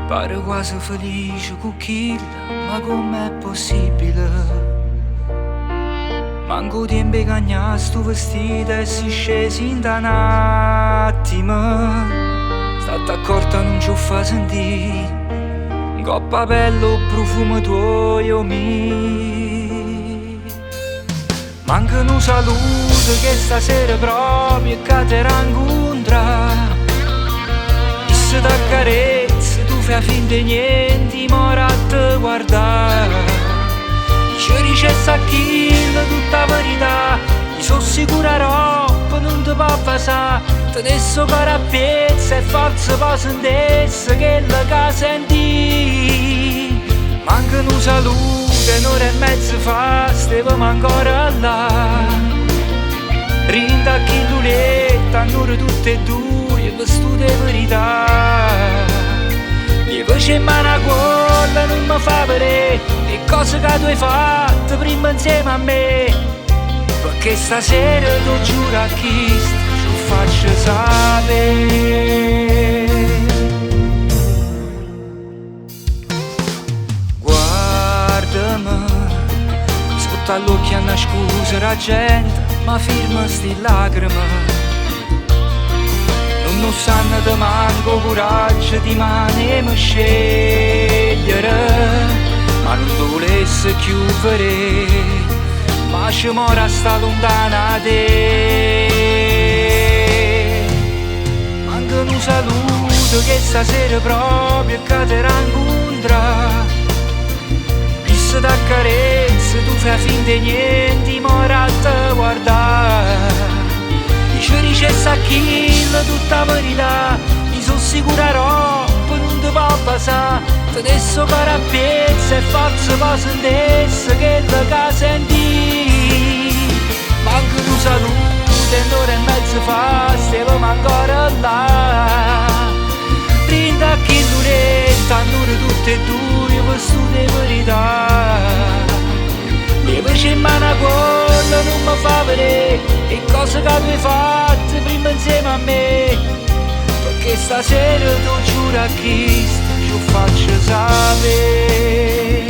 Pare quasi felice con chi, ma com'è possibile? Manco tempo che sto vestito e si scesi in da un attimo. State accorta non ci fa sentire un coppa bello profumo tuo io mi. Manca un saluto che stasera proprio che te rincontra. E se t'accarezza tu fai finta di niente, mora a te guardare. Ci dicessi a kill tutta la verità, mi sono sicura roba non ti può passare. Tenesso carapiezza e forza poi sentesse che la che senti. Manca un saluto e un'ora e mezza fa stavamo ancora là. Rinda a chi luletta, annora tutte e due vestute di verità. Mi voce in mano a quella non mi fa vedere le cose che tu hai fatto prima insieme a me. Perché stasera ti giuro a chi ci faccio sapere. Guardami, sotto all'occhio a nascondere la gente, ma firma sti lacrime. Non sanno da manco coraggio di mani scegliere, ma non volesse chiudere, ma ci mora sta lontana da te. Manca un saluto che stasera proprio che ti rincontra. E se t'accarezza tu fai finta di niente, mora a te guardare. Ci dicessi a kill tutta la verità, mi sono sicura roba non ti può passare. Tenesso carapiezza e forza poi sentesse che la che senti. Manca un saluto e un'ora e mezza fa stavamo ancora là. Rinda a chi duretta, annora tutte e due vestute di verità. Mi voce in mano a quella non mi fa vedere le cose che tu hai fatto prima insieme a me. Perché stasera ti giuro a chi ci faccio sapere.